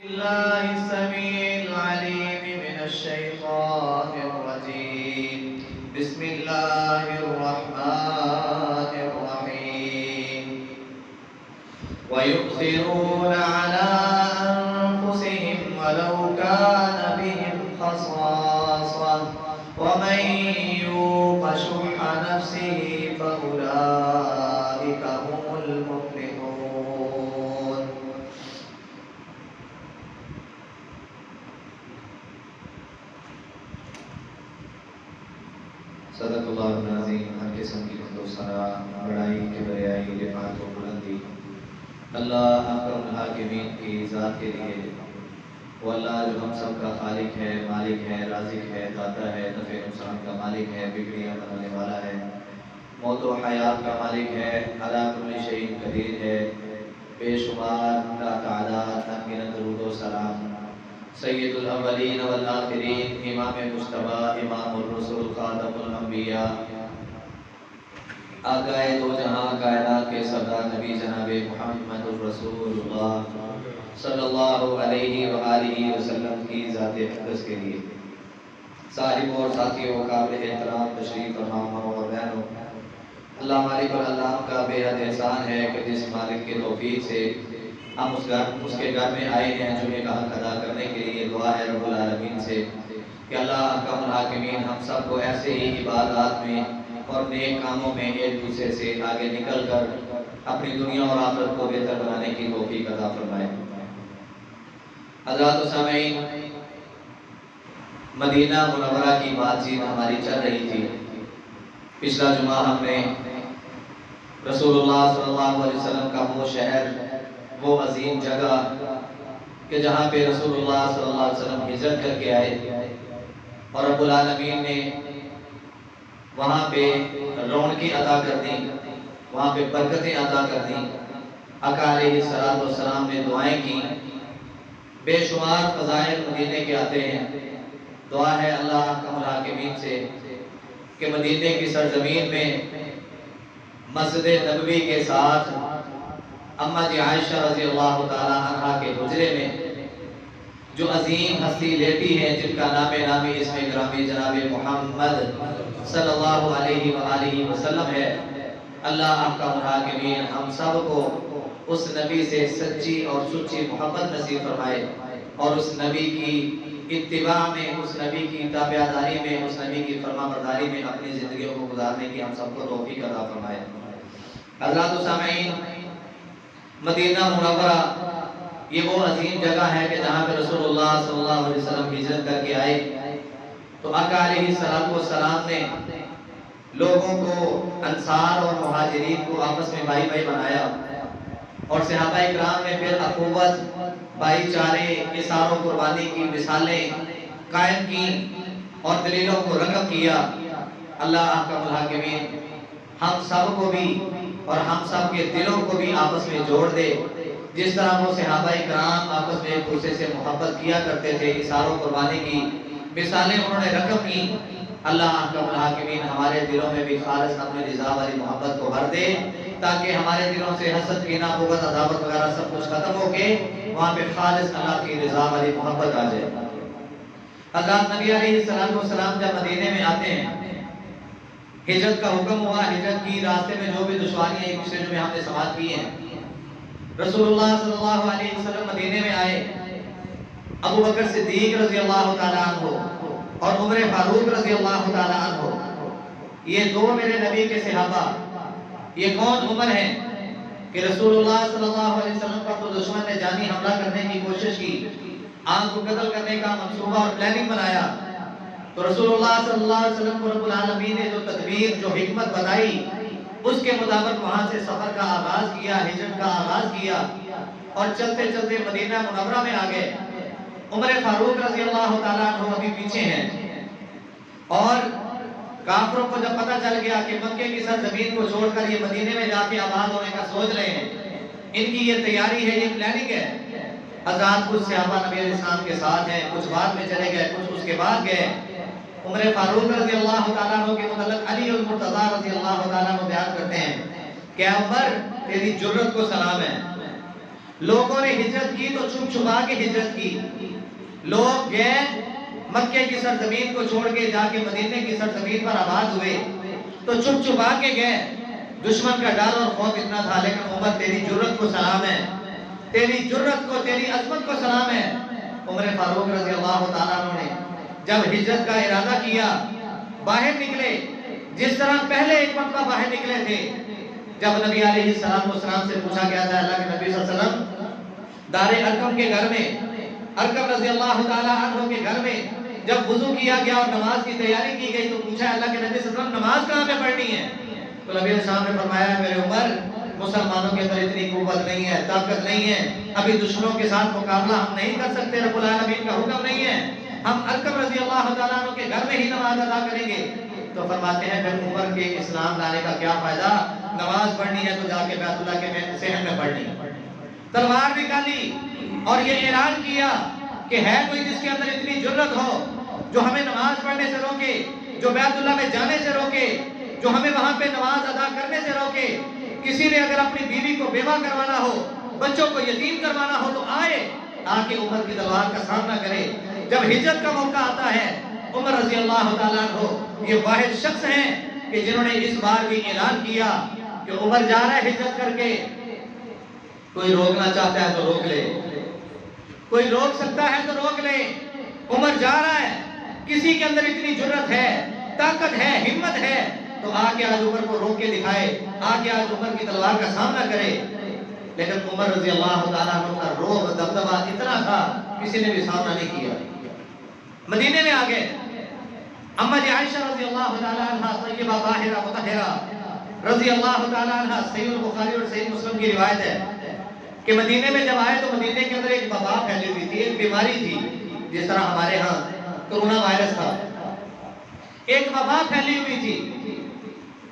الله السميع العليم من الشيطان الرجيم. بسم الله الرحمن الرحيم. ويؤثرون على أنفسهم ولو كان بهم خصاصة ومن يوق شح نفسه فأولئك هم المفلحون. صدق اللہ العظیم. ہر قسم کی حمد و ثنا، بڑائی کبریائی، رفعت و بلندی اللہ اکرم الحاکمین کی ذات کے لیے. وہ اللہ جو ہم سب کا خالق ہے، مالک ہے، رازق ہے، داتا ہے، نفع نقصان کا مالک ہے، بگڑیاں بنانے والا ہے، موت و حیات کا مالک ہے، علی کل شیء قدیر ہے. بے شمار لا تعداد انگیرت درود و سلام سید الاولین والآخرین، امام مصطفیٰ، امام الرسل، خاتم الانبیاء، آقائے دو جہاں کائنات کے سردار نبی جناب محمد الرسول اللہ صلی اللہ علیہ وآلہ وسلم کی ذات اقدس کے لیے. صاحب اور ساتھیوں، قابل احترام تشریف فرما ماؤں اور بہنوں، اللہ مالک العالم کا بے حد احسان ہے کہ جس مالک کے توفیق سے ہم اس کے گھر میں آئے ہیں جمعے کا حق ادا کرنے کے لیے. دعا ہے رب العالمین سے کہ اللہ احکم الحاکمین ہم سب کو ایسے ہی عبادات میں اور نیک کاموں میں ایک دوسرے سے آگے نکل کر اپنی دنیا اور آخرت کو بہتر بنانے کی توفیق عطا فرمائے. حضرات و سامعین، مدینہ منورہ کی بات چیت ہماری چل رہی تھی. پچھلا جمعہ ہم نے رسول اللہ صلی اللہ علیہ وسلم کا وہ شہر، وہ عظیم جگہ کہ جہاں پہ رسول اللہ صلی اللہ علیہ وسلم ہجرت کر کے آئے اور رب العالمین نے وہاں پہ رونقیں عطا کر دیں، وہاں پہ برکتیں عطا کر دیں. آقا علیہ السلام نے دعائیں کی. بے شمار فضائل مدینے کے آتے ہیں. دعا ہے اللہ احکم الحاکمین سے کہ مدینے کی سرزمین میں مسجد نبوی کے ساتھ اماں جی عائشہ رضی اللہ تعالیٰ عنہ کے حجرے میں جو عظیم ہستی لیٹی ہے، جن کا نام نامی اسم گرامی جناب محمد صلی اللہ علیہ وآلہ وسلم ہے. اللہ احکم الحاکمین ہم سب کو اس نبی سے سچی اور سچی محبت نصیب فرمائے اور اس نبی کی اتباع میں، اس نبی کی تابعداری میں، اس نبی کی فرما برداری میں اپنی زندگیوں کو گزارنے کی ہم سب کو توفیق عطا فرمائے. حضرات و سامعین، مدینہ منورہ یہ وہ عظیم جگہ ہے کہ جہاں پہ رسول اللہ صلی اللہ علیہ وسلم ہجرت کر کے آئے تو آقا علیہ السلام نے لوگوں کو، انصار اور مہاجرین کو آپس میں بھائی بھائی بنایا اور صحابہ اکرام نے پھر اخوت، بھائی چارے، اثار و قربانی کی مثالیں قائم کی اور دلیلوں کو رقم کیا. اللہ احکم الحاکمین ہم سب کو بھی اور ہم سب کے دلوں کو بھی آپس میں جوڑ دے. جس طرح وہ صحابہ اکرام آپس میں ایک دوسرے سے محبت کیا کرتے تھے، اثار و قربانی کی مثالیں انہوں نے رقم کی. اللہ احکم الحاکمین ہمارے دلوں میں بھی خالص اپنی رضا والی محبت کو بھر دے تاکہ ہمارے دلوں سے حسد، کینہ، بغض، عداوت وغیرہ سب کچھ ختم ہو کے وہاں پہ خالص اللہ کی رضا والی محبت آ جائے. حضرات نبی علیہ السلام جب مدینے میں آتے ہیں، ہجرت کا حکم ہوا. ہجرت کی راستے میں جو بھی دشواریاں ایک دوسرے میں ہم نے سماعت کی ہیں، رسول اللہ صلی اللہ علیہ وسلم مدینے میں آئے. ابو بکر صدیق رضی اللہ تعالیٰ عنہ اور عمر فاروق رضی اللہ تعالیٰ عنہ، یہ دو میرے نبی کے صحابہ، یہ کون عمر ہیں کہ رسول اللہ صلی اللہ علیہ وسلم پر تو دشمن نے جانی حملہ کرنے کی کوشش کی، آن کو قتل کرنے کا منصوبہ اور پلاننگ بنایا. تو رسول اللہ صلی اللہ علیہ وسلم کو رب العالمین نے جو تدبیر، جو حکمت بتائی، اس کے مطابق وہاں سے سفر کا آغاز کیا، ہجرت کا آغاز کیا اور چلتے چلتے مدینہ منورہ میں آ گئے. عمر فاروق رضی اللہ تعالیٰ عنہ ابھی پیچھے ہیں اور کافروں کو جب پتہ چل گیا کہ مکے کی سرزمین کو چھوڑ کر یہ مدینے میں جا کے آباد ہونے کا سوچ رہے ہیں، ان کی یہ تیاری ہے، یہ پلاننگ ہے. حضرات کچھ صحابہ نبی علیہ السلام کے ساتھ ہیں، کچھ بعد میں چلے گئے، کچھ اس کے بعد گئے. عمر فاروق رضی اللہ تعالیٰ عنہ کے متعلق علی المرتضیٰ رضی اللہ تعالیٰ عنہ بیان کرتے ہیں کہ عمر تیری جرت کو سلام ہے. لوگوں نے ہجرت کی تو چھپ چھپا کے ہجرت کی. لوگ گئے مکے کی سرزمین کو چھوڑ کے جا کے مدینے کی سرزمین پر آباد ہوئے تو چھپ چھپا کے گئے. دشمن کا ڈر اور خوف اتنا تھا. لیکن عمر تیری جرت کو سلام ہے, تیری جرت کو, تیری عظمت کو سلام ہے. عمر فاروق رضی اللہ تعالیٰ عنہ نے جب ہجرت کا ارادہ کیا, باہر نکلے جس طرح پہلے ایک مرتبہ باہر نکلے تھے. جب نبی علیہ السلام سے پوچھا گیا تھا, اللہ کے نبی صلی اللہ علیہ وسلم دار ارقم کے گھر میں, ارقم رضی اللہ تعالیٰ عنہ کے گھر میں جب وضو کیا گیا اور نماز کی تیاری کی گئی تو پوچھا اللہ کے نبی صلی اللہ علیہ وسلم نماز کہاں پہ پڑھنی ہے؟ تو نبی علیہ السلام نے فرمایا میرے عمر مسلمانوں کے اندر اتنی قوت نہیں ہے, طاقت نہیں ہے, ابھی دشمنوں کے ساتھ مقابلہ ہم نہیں کر سکتے, رب العالمین کا حکم نہیں ہے, ہم ارقم رضی اللہ تعالیٰ عنہ کے گھر میں ہی نماز ادا کریں گے. تو فرماتے ہیں پھر عمر کے اسلام لانے کا کیا فائدہ, نماز پڑھنی ہے تو جا کے بیت اللہ کے صحن میں پڑھنی ہے. تلوار نکالی اور یہ اعلان کیا کہ ہے کوئی جس کے اندر اتنی جرت ہو جو ہمیں نماز پڑھنے سے روکے, جو بیت اللہ میں جانے سے روکے, جو ہمیں وہاں پہ نماز ادا کرنے سے روکے. کسی نے اگر اپنی بیوی کو بیوہ کروانا ہو, بچوں کو یتیم کروانا ہو تو آئے, آ کے عمر کی تلوار کا سامنا کرے. جب ہجرت کا موقع آتا ہے, عمر رضی اللہ تعالیٰ عنہ یہ واحد شخص ہیں کہ جنہوں نے اس بار بھی اعلان کیا کہ عمر جا رہا ہے ہجرت کر کے. کوئی روکنا چاہتا ہے تو روک لے, کوئی روک سکتا ہے تو روک لے. عمر جا رہا ہے, کسی کے اندر اتنی جرت ہے, طاقت ہے, ہمت ہے تو آ کے آج عمر کو روک کے دکھائے, آ کے آج عمر کی تلوار کا سامنا کرے. لیکن عمر رضی اللہ تعالیٰ عنہ کا روب دبدبہ اتنا تھا کسی نے بھی سامنا نہیں کیا. مدینے میں آ گئے. اما جی عائشہ رضی اللہ تعالیٰ عنہ طیبہ طاہرہ مطہرہ رضی اللہ تعالیٰ عنہ, صحیح البخاری اور صحیح مسلم کی روایت ہے کہ مدینے میں جب آئے تو مدینے کے اندر ایک وبا پھیلی ہوئی تھی, ایک بیماری تھی, جس طرح ہمارے ہاں کرونا وائرس تھا. ایک وبا پھیلی ہوئی تھی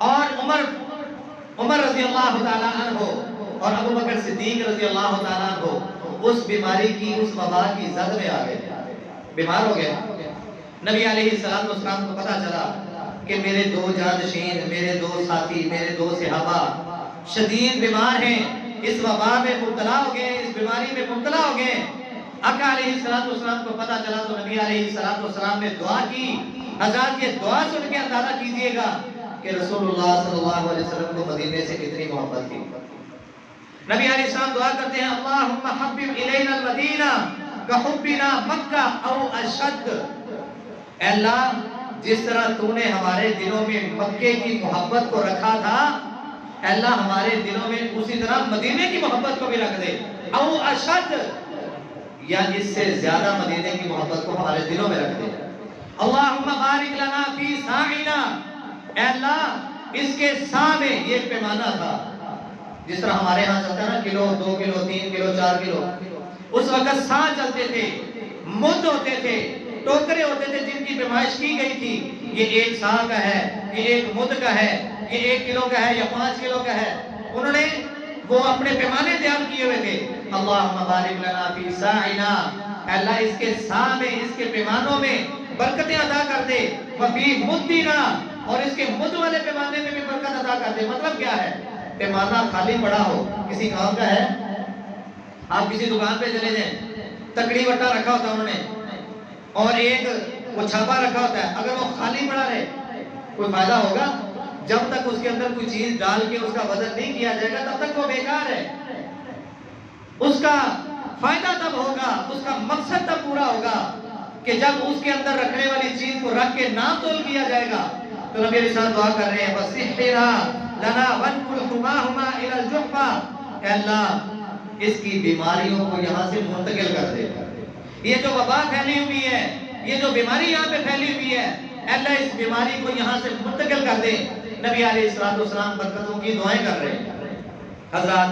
اور عمر رضی اللہ تعالیٰ عنہ اور ابو بکر صدیق رضی اللہ تعالیٰ عنہ اس بیماری کی, اس وبا کی زد میں آ گئے, بیمار ہو گئے. نبی علیہ السلام کو پتا چلا کہ میرے دو جانشین, میرے دو ساتھی, میرے دو صحابہ شدید بیمار ہیں, اس وبا میں مبتلا ہو گئے, اس بیماری میں مبتلا ہو گئے. آقا علیہ السلام کو پتا چلا تو نبی علیہ السلام نے دعا کی. حضرات یہ دعا سن کے اندازہ کیجئے گا کہ رسول اللہ صلی اللہ علیہ وسلم کو مدینے سے کتنی محبت تھی. نبی علیہ السلام دعا کرتے ہیں اللہم حبب الینا المدینہ کحبنا مکہ او اشد. اے اللہ جس طرح تو نے ہمارے دلوں میں مکے کی محبت کو رکھا تھا, اے اللہ ہمارے دلوں میں اسی طرح مدینے کی محبت کو بھی رکھ دے. او اشد یا اس سے زیادہ مدینے کی محبت کو ہمارے دلوں میں رکھ دے. اللہم بارک لنا فی ساعنا, اے اللہ اس کے سا میں, یہ ایک پیمانہ تھا جس طرح ہمارے ہاں چلتا ہے نا, کلو, 2 کلو, 3 کلو, 4 کلو. اس وقت سا چلتے تھے, مد ہوتے تھے, ٹوکرے ہوتے تھے جن کی پیمائش کی گئی تھی. یہ 1 سا کا ہے, یہ 1 مد کا ہے, یہ 1 کلو کا ہے یا 5 کلو کا ہے. انہوں نے وہ اپنے پیمانے تیار کیے ہوئے تھے. اللہم بارک لنا فی ساعنا, اللہ اس کے سا میں, اس کے پیمانوں میں برکتیں عطا کر دے. وفی مدنا, اور اس کے مد والے پیمانے میں بھی برکت عطا کر دے. مطلب کیا ہے, پیمانہ خالی پڑا ہو, کسی کام کا ہے, آپ کسی دکان پہ چلے جائیں, تکڑی وٹا رکھا ہوتا انہوں نے اور ایک وہ چھاپا رکھا ہوتا ہے, اگر وہ خالی پڑا رہے کوئی فائدہ ہوگا؟ جب تک اس کے اندر کوئی چیز ڈال کے اس کا وزن نہیں کیا جائے گا تب تک وہ بیکار ہے. اس کا فائدہ تب ہوگا, اس کا مقصد تب پورا ہوگا کہ جب اس کے اندر رکھنے والی چیز کو رکھ کے نام تول کیا جائے گا. تو نبی علیہ السلام دعا کر رہے ہیں وَسِحْرَا لَنَا وَنْقُلْ إِلَى الْجُحْفَةِ, اے اللہ اس کی بیماریوں کو یہاں سے منتقل کر دے. یہ جو وبا پھیلی ہوئی ہے, یہ جو بیماری یہاں پہ پھیلی ہوئی ہے, اے اللہ اس بیماری کو یہاں سے منتقل کر دے. نبی علیہ السلام برکتوں کی دعائیں کر رہے ہیں. حضرات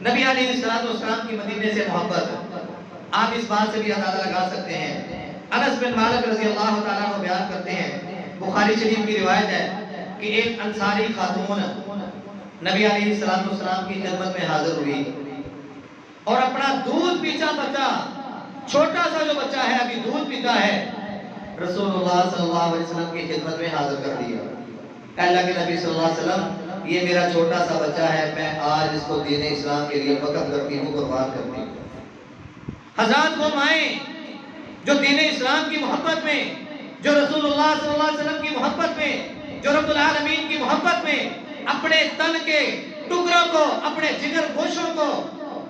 نبی علیہ السلام کی مدینے سے محبت آپ اس بات سے بھی اندازہ لگا سکتے ہیں. انس بن مالک رضی اللہ تعالیٰ عنہ بیان کرتے ہیں, بخاری شریف کی روایت ہے کہ ایک انصاری خاتون نبی علیہ السلام کی خدمت میں حاضر ہوئی اور اپنا دودھ پیتا بچہ, چھوٹا سا جو بچہ ہے ابھی دودھ پیتا ہے, رسول اللہ صلی اللہ علیہ وسلم کی خدمت میں حاضر کر دیا. اللہ کے نبی صلی اللہ علیہ وسلم یہ میرا چھوٹا سا بچہ ہے، میں آج اس کو دین اسلام کے لیے وقف کرتی ہوں، قربان کرتی ہوں۔ حضرات وہ مائیں جو دین اسلام کی محبت میں، جو رسول اللہ صلی اللہ علیہ وسلم کی محبت میں، جو رب العالمین کی محبت میں اپنے تن کے ٹکڑوں کو، اپنے جگر گوشوں کو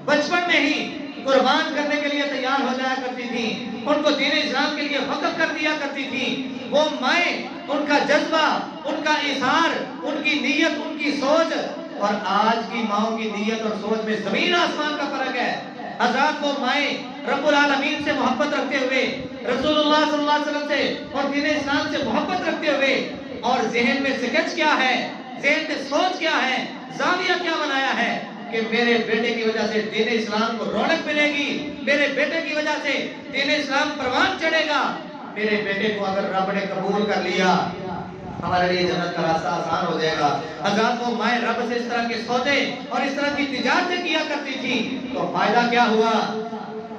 بچپن میں ہی قربان کرنے کے لیے تیار ہو جایا کرتی تھی، ان کو دین اسلام کے لیے وقف کر دیا کرتی تھی، وہ مائیں، ان کا جذبہ، ان کا اظہار، ان کی نیت، ان کی سوچ اور آج کی ماؤں کی نیت اور سوچ میں زمین آسمان کا فرق ہے۔ حضرات وہ مائیں رب العالمین سے محبت رکھتے ہوئے، رسول اللہ صلی اللہ علیہ وسلم سے اور دین اسلام سے محبت رکھتے ہوئے، اور ذہن میں سکچ کیا ہے، ذہن میں سوچ کیا ہے، زاویہ کیا بنایا ہے کہ میرے بیٹے کی وجہ سے دین اسلام کو رونق ملے گی، میرے بیٹے کی وجہ سے دین اسلام پروان چڑھے گا، میرے بیٹے کو اگر رب نے قبول کر لیا ہمارے لیے جنت کا راستہ آسان ہو جائے گا۔ حضرات وہ مائیں رب سے اس طرح کے سودے اور اس طرح کی تجارتیں کیا کرتی تھی، تو فائدہ کیا ہوا؟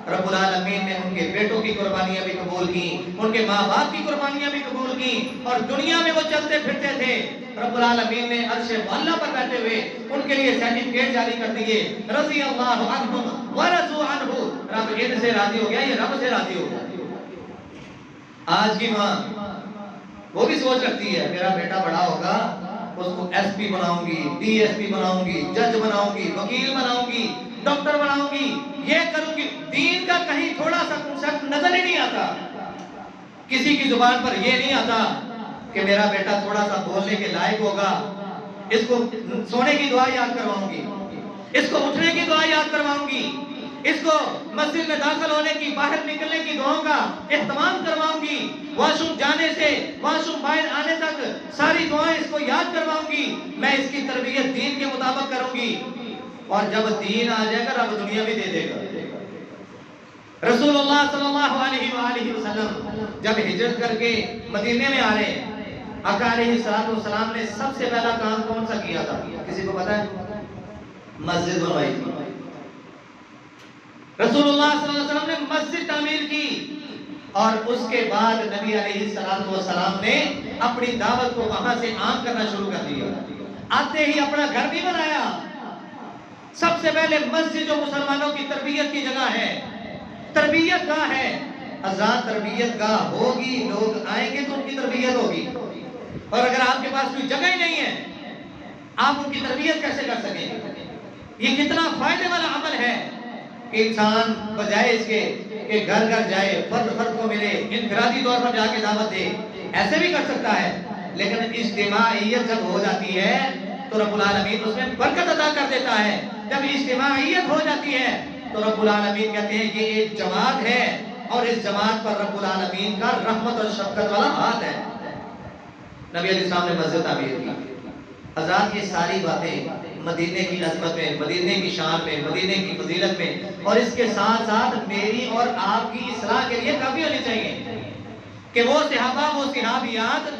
رب العالمین نے ان کے بیٹوں کی قربانیاں بھی قبول کی، ان کے ماں باپ کی قربانیاں بھی قبول کی، اور دنیا میں وہ چلتے پھرتے تھے، رب العالمین نے عرش معلیٰ پر بیٹھے ہوئے ان کے لیے سرٹیفکیٹ جاری کر دیے، رضی اللہ عنہم ورضوا عنہ، رب ان سے راضی ہو گیا، یہ رب سے راضی ہو گیا۔ آج کی ماں وہ بھی سوچ رکھتی ہے میرا بیٹا بڑا ہوگا، اس کو ایس پی بناؤں گی، ڈی ایس پی بناؤں گی، جج بناؤں گی، وکیل بناؤں گی، ڈاکٹر بناؤں گی، یہ کروں گی۔ دین کا کہیں تھوڑا سا کنسپٹ نظر ہی نہیں آتا، کسی کی زبان پر یہ نہیں آتا کہ میرا بیٹا تھوڑا سا بولنے کے لائق ہوگا، اس کو سونے کی دعا یاد کرواؤں گی، اس کو اٹھنے کی دعا یاد کرواؤں گی، اس کو مسجد میں داخل ہونے کی، باہر نکلنے کی دعاؤں کا اہتمام کرواؤں گی، واش روم جانے سے واش روم باہر آنے تک ساری دعائیں اس کو یاد کرواؤں گی، میں اس کی تربیت دین کے مطابق کروں گی، اور جب دین آ جائے گا رب دنیا بھی دے دے گا۔ رسول اللہ صلی اللہ علیہ وآلہ وسلم جب ہجرت کر کے مدینے میں آ رہے، آقا علیہ السلام نے سب سے پہلا کام کون سا کیا تھا؟ کسی کو پتا ہے؟ مسجد بنوائی تھی۔ رسول اللہ صلی اللہ علیہ وسلم نے مسجد تعمیر کی، اور اس کے بعد نبی علیہ السلام نے اپنی دعوت کو وہاں سے عام کرنا شروع کر دیا۔ آتے ہی اپنا گھر بھی بنایا۔ سب سے پہلے مسجد جو مسلمانوں کی تربیت کی جگہ ہے، تربیت گاہ ہے، حضرات تربیت گاہ ہوگی، لوگ آئیں گے تو ان کی تربیت ہوگی، اور اگر آپ کے پاس کوئی جگہ ہی نہیں ہے آپ ان کی تربیت کیسے کر سکیں گے؟ یہ کتنا فائدے والا عمل ہے کہ انسان بجائے اس کے کہ گھر گھر جائے، فرد فرد کو ملے، انفرادی طور پر جا کے دعوت دے، ایسے بھی کر سکتا ہے، لیکن اجتماعیت جب ہو جاتی ہے تو رب العالمین اس میں برکت عطا کر دیتا ہے۔ جب اجتماعیت ہو جاتی ہے تو رب العالمین کہتے ہیں یہ ایک جماعت ہے، اور اس جماعت پر رب العالمین کا رحمت اور شفقت والا ہاتھ ہے۔ نبی علیہ السلام نے مسجد تعمیر کی۔ حضرات یہ ساری باتیں مدینے کی عظمت میں، مدینے کی شان میں، مدینے کی فضیلت میں، اور اس کے ساتھ ساتھ میری اور آپ کی اصلاح کے لیے کافی ہونی چاہیے کہ وہ صحابہ، وہ صحابیات،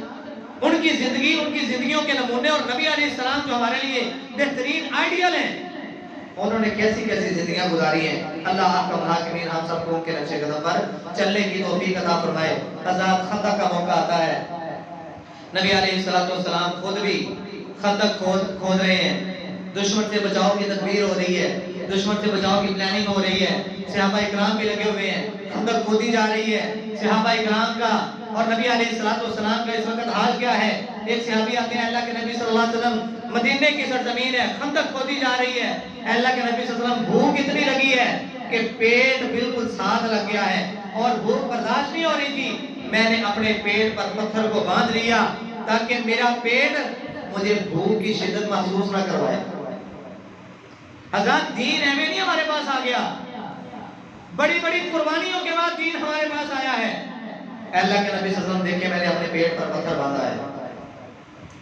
ان کی زندگی، ان کی زندگیوں کے نمونے، اور نبی علیہ السلام جو ہمارے لیے بہترین آئیڈیل ہیں، انہوں نے کیسی کیسی زندگیاں گزاری ہیں۔ اللہ آپ کا محاکمین ہم سب کو ان کے نقش قدم پر چلنے کی توفیق عطا فرمائے۔ حضرات خندق کا موقع آتا ہے، نبی علیہ السلام خود بھی خندق کھود رہے ہیں، دشمن سے بچاؤ کی تدبیر ہو رہی ہے، دشمن سے بچاؤ کی پلاننگ ہو رہی ہے، صحابہ اکرام بھی لگے ہوئے ہیں، خندق کھودی جا رہی ہے صحابہ اکرام کا، اور نبی علیہ السلام کا اس وقت حال کیا ہے؟ ایک صحابی آتے ہیں، اللہ کے نبی صلی اللہ علیہ وسلم مدینے کی سرزمین ہے، خندق کھودی جا رہی ہے، اللہ کے نبی صلی اللہ علیہ وسلم بھوک اتنی لگی ہے کہ پیٹ بالکل ساتھ لگ گیا ہے، اور بھوک برداشت نہیں ہو رہی تھی، میں نے اپنے پیٹ پر پتھر کو باندھ لیا تاکہ میرا پیٹ مجھے بھوک کی شدت محسوس نہ کروائے۔ حضرات دین ایویں نہیں ہمارے پاس آ گیا، بڑی بڑی قربانیوں کے بعد دین ہمارے پاس آیا ہے۔ اللہ کے نبی صلی اللہ علیہ وسلم دیکھیں میں نے اپنے پیٹ پر پتھر باندھا ہے،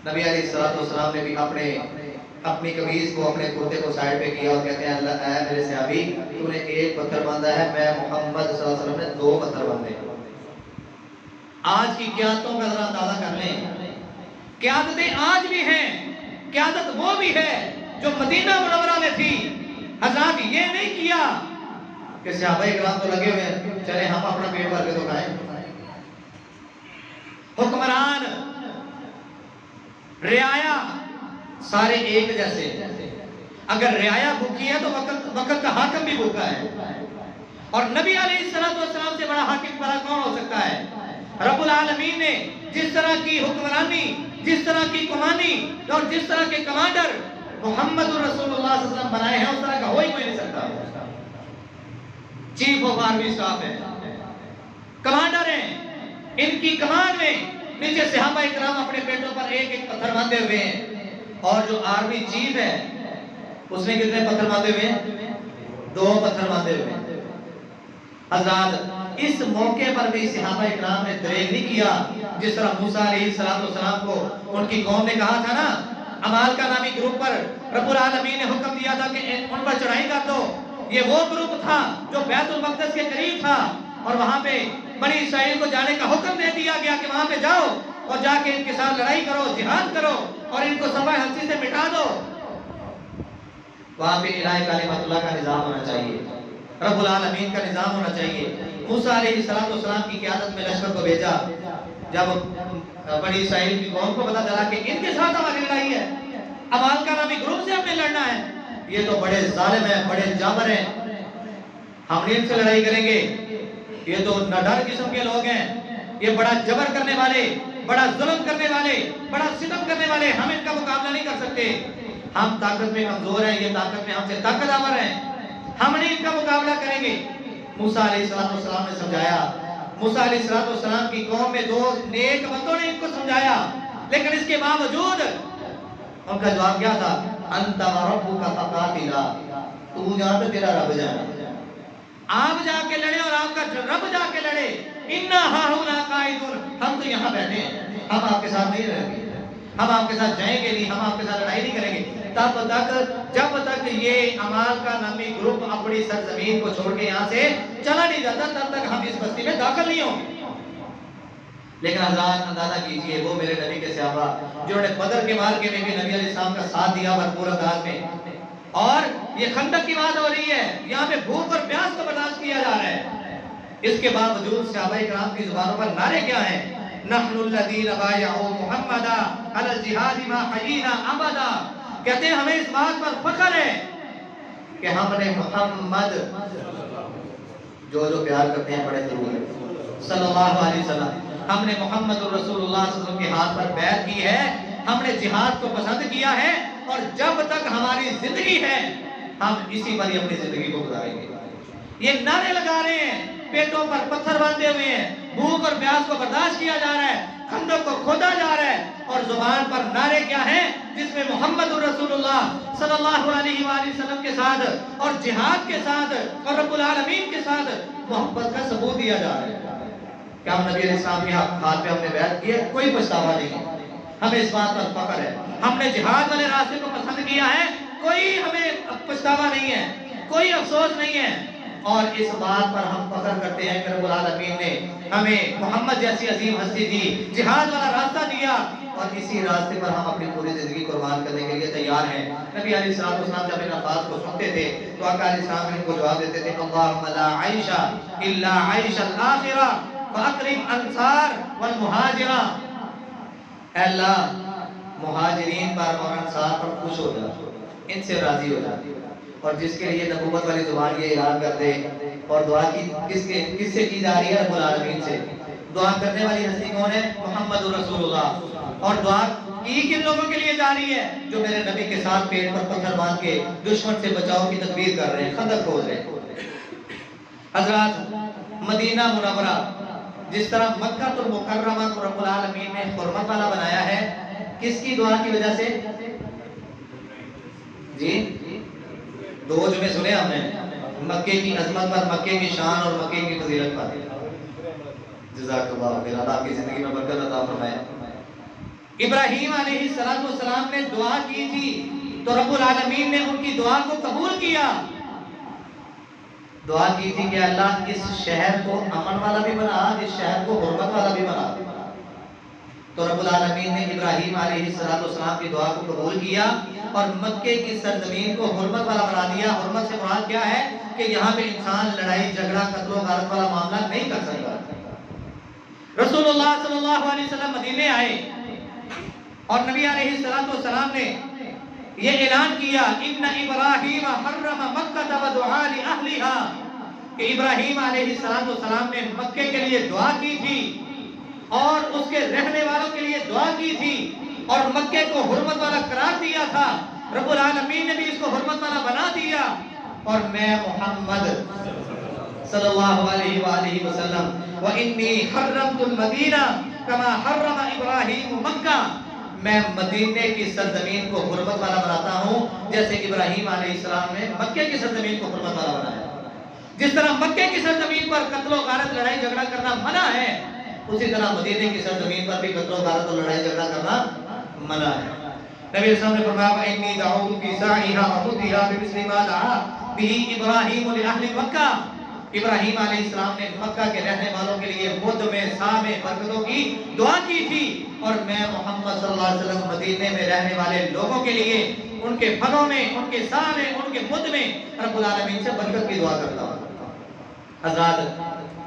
نبی علیہ السلام نے بھی اپنی قمیض کو، اپنے کرتے کو سائڈ پہ کیا اور کہتے ہیں اللہ اے میرے صحابی تو نے ایک پتھر باندھا ہے، میں محمد صلی اللہ علیہ وسلم نے 2 پتھر باندھے۔ آج کی قیادتوں کا ذرا اندازہ کر لیں، قیادتیں آج بھی ہیں، قیادت وہ بھی ہے جو مدینہ منورہ میں تھی۔ حضرات یہ نہیں کیا کہ صحابہ اکرام تو لگے ہوئے ہیں چلے ہم اپنا پیٹ بھر کے تو کھائیں، حکمران، رعایا، سارے ایک جیسے، اگر رعایا بھوکی ہے تو وقت کا حاکم بھی بھوکا ہے، اور نبی علیہ السلام سے بڑا حاکم بڑا کون ہو سکتا ہے؟ رب العالمین نے جس طرح کی حکمرانی، جس طرح کی کمانی اور جس طرح کے کمانڈر محمد رسول اللہ صلی اللہ علیہ وسلم بنائے ہیں، اس طرح کا کوئی نہیں سکتا۔ چیف آف آرمی اسٹاف ہے، کمانڈر ہیں، ان کی کمان میں نیچے صحابہ اکرام اپنے پیٹوں پر ایک ایک پتھر باندھے ہوئے ہیں، اور جو آرمی چیف ہے اس نے کتنے پتھر باندھے ہوئے ہیں؟ 2 پتھر باندھے ہوئے ہیں۔ حضرات اس موقع پر بھی صحابہ اکرام نے دریغ نہیں کیا، جس طرح موسیٰ علیہ السلام کو ان کی قوم نے کہا تھا نا، عمال کا نامی گروپ پر رب العالمین نے حکم دیا تھا کہ ان پر چڑھائی کر دو۔ یہ وہ گروپ تھا جو بیت المقدس کے قریب تھا، اور وہاں پہ بنی اسرائیل کو جانے کا حکم دے دیا گیا کہ وہاں پہ جاؤ اور جا کے ان کے ساتھ لڑائی کرو، جہاد کرو اور ان کو صفحہ ہستی سے مٹا دو۔ وہاں پہ الہ کلمۃ اللہ کا نظام ہونا چاہیے، رب العالمین کا نظام ہونا چاہیے۔ موسیٰ علیہ السلام کی قیادت میں لشکر کو بھیجا، جب بنی اسرائیل کی قوم کو پتا چلا کہ ان کے ساتھ ہماری لڑائی ہے، عمال کا نامی گروپ سے ہم نے لڑنا ہے، یہ تو بڑے ظالم ہیں، بڑے جابر ہیں، ہم ان سے لڑائی کریں گے، یہ تو نڈر قسم کے لوگ ہیں، یہ بڑا جبر کرنے والے، بڑا ظلم کرنے والے، بڑا ستم کرنے والے، ہم ان کا مقابلہ نہیں کر سکتے، ہم طاقت میں کمزور ہیں، یہ طاقت میں ہم سے طاقتور ہیں، ہم نہیں ان کا مقابلہ کریں گے۔ موسیٰ علیہ السلام نے سمجھایا، موسیٰ علیہ السلام کی قوم میں 2 نیک بندوں نے ان کو سمجھایا، لیکن اس کے باوجود ان کا جواب کیا تھا؟ انت وربک فقاتلا، تو جانتا تیرا رب جانا، آپ جا کے لڑے اور آپ کا رب جا کے لڑے، انا ہاہنا قائدون، ہم تو یہاں بیٹھے ہیں، ہم آپ کے ساتھ نہیں رہیں گے، ہم آپ کے ساتھ جائیں گے نہیں، ہم آپ کے ساتھ لڑائی نہیں کریں گے، جب تک یہ عمال کا نامی گروپ اپنی سرزمین کو چھوڑ کے یہاں سے چلا نہیں جاتا، تب تک ہم اس بستی میں داخل نہیں ہوں گے۔ لیکن حضرات اندازہ کیجئے، وہ میرے نبی کے صحابہ جنہوں نے بدر کے مارکے میں بھی نبی علیہ السلام کا ساتھ دیا بھرپور انداز میں، اور یہ خندق کی بات ہو رہی ہے، یہاں پہ بھوک اور پیاس کو برداشت کیا جا رہا ہے، اس کے باوجود صحابہ کرام کی زبانوں پر نعرے کیا ہیں؟ نحن الذین بایعوا محمدا علی الجہاد ما حیینا ابدا، کہتے ہیں ہمیں اس بات پر فخر ہے کہ ہم نے محمد، جو پیار کرتے ہیں بڑے ضرور ہے، صلی اللہ علیہ وسلم، ہم نے محمد رسول اللہ صلی اللہ علیہ وسلم کے ہاتھ پر بیعت کی ہے، ہم نے جہاد کو پسند کیا ہے، اور جب تک ہماری زندگی ہے ہم اسی پر ہی اپنی زندگی کو گزاریں گے۔ یہ نعرے لگا رہے ہیں، پیٹوں پر پتھر باندھے ہوئے ہیں، بھوک اور پیاس کو برداشت کیا جا رہا ہے، خندق کو کھودا جا رہا ہے، اور زبان پر نعرے کیا ہیں جس میں محمد رسول اللہ صلی اللہ علیہ وآلہ وسلم کے ساتھ اور جہاد کے ساتھ اور رب العالمین کے ساتھ محبت کا ثبوت دیا جا رہا ہے کہ ہم نبی علیہ السلام کے ہاتھ پہ ہم نے بیعت کی ہے، کوئی پچھتاوا نہیں، ہمیں اس بات پر فخر ہے، ہم نے جہاد والے راستے کو پسند کیا ہے، کوئی ہمیں پچھتاوا نہیں ہے، کوئی افسوس نہیں ہے، اور اس بات پر ہم فخر کرتے ہیں کہ رب العالمین نے ہمیں محمد جیسی عظیم ہستی دی، جہاد والا راستہ دیا، اور اسی راستے پر ہم اپنی پوری زندگی قربان کرنے کے لیے تیار ہیں۔ نبی علیہ السلام جب ان الفاظ کو سنتے تھے تو آقا علیہ السلام ان کو جواب دیتے تھے، اللہم لا عیش الا عیش الاخرہ فاکرم انصار والمہاجرہ، اے اللہ مہاجرین پر اور انصار پر خوش ہو جا، ان سے راضی ہو جا، اور جس کے لیے نبوت والی زبان یہ اعلان کر دے، اور دعا کی کس سے کی جا رہی ہے؟ رب العالمین سے۔ دعا کرنے والی ہستی کون ہے؟ محمد رسول اللہ، اور دعا کی کن لوگوں کے لیے جا رہی ہے؟ جو میرے نبی کے ساتھ پیٹ پر پتھر باندھ کے دشمن سے بچاؤ کی تدبیر کر رہے ہیں، خندق کھود رہے ہیں۔ حضرات مدینہ منورہ جس طرح مکہ المکرمہ کو رب العالمین نے حرمت والا بنایا ہے، کس کی دعا کی وجہ سے؟ جی 2 جمعے سنے ہم نے، مکے کی عظمت پر، مکے کی شان اور مکے کی فضیلت پر۔ جزاک اللہ خیر، اللہ آپ کی زندگی میں برکت عطا فرمائے۔ ابراہیم علیہ السلام نے دعا کی تھی تو رب العالمین نے ان کی دعا کو قبول کیا، دعا کی تھی کہ اللہ اس شہر کو امن والا بھی بنا، اس شہر کو حرمت والا بھی بنا، تو رب العالمین نے ابراہیم علیہ السلام کی دعا کو قبول کیا اور مکے کی سرزمین کو حرمت والا بنا دیا۔ حرمت سے مراد کیا ہے کہ یہاں پہ انسان لڑائی جھگڑا قتل و غارت والا معاملہ نہیں کر سکتا۔ رسول اللہ صلی اللہ علیہ وسلم مدینے آئے اور نبی علیہ السلام نے یہ اعلان کیا ان ابراہیم حرم مکہ ودعا لأہلہا کہ ابراہیم علیہ السلام نے مکے کے لیے دعا کی تھی اور اس کے رہنے والوں کے لیے دعا کی تھی اور مکے کو حرمت والا قرار دیا تھا. رب العالمین نے بھی اس کو حرمت والا بنا دیا اور میں محمد صلی اللہ علیہ وآلہ وسلم وَإِنِّي حَرَّمْتُ الْمَدِينَةَ كَمَا حَرَّمَ إِبْرَاهِيمُ مَكَّةَ میں مدینے کی سرزمین کو حرمت والا بناتا ہوں جیسے ابراہیم علیہ السلام نے مکے کی سرزمین کو حرمت والا بنایا. جس طرح مکے کی سرزمین پر قتل و غارت لڑائی جھگڑا کرنا منع ہے اسی طرح مدینے کی سرزمین پر بھی قتل و غارت اور لڑائی جھگڑا کرنا منع ہے. نبی علیہ السلام نے فرمایا وَإِنِّي دَعَوْتُ فِي سَاعِهَا وَمُدِّهَا بِمِثْلِ مَا دَعَا بِهِ إِبْرَاهِيمُ لِأَهْلِ مَكَّةَ. ابراہیم علیہ السلام نے مکہ کے رہنے والوں کے لیے مد میں سا میں برکتوں کی دعا کی تھی اور میں محمد صلی اللہ علیہ وسلم مدینے میں رہنے والے لوگوں کے لیے ان کے پھلوں میں ان کے سا میں ان کے مد میں رب العالمین سے برکت کی دعا کرتا ہوں. حضرات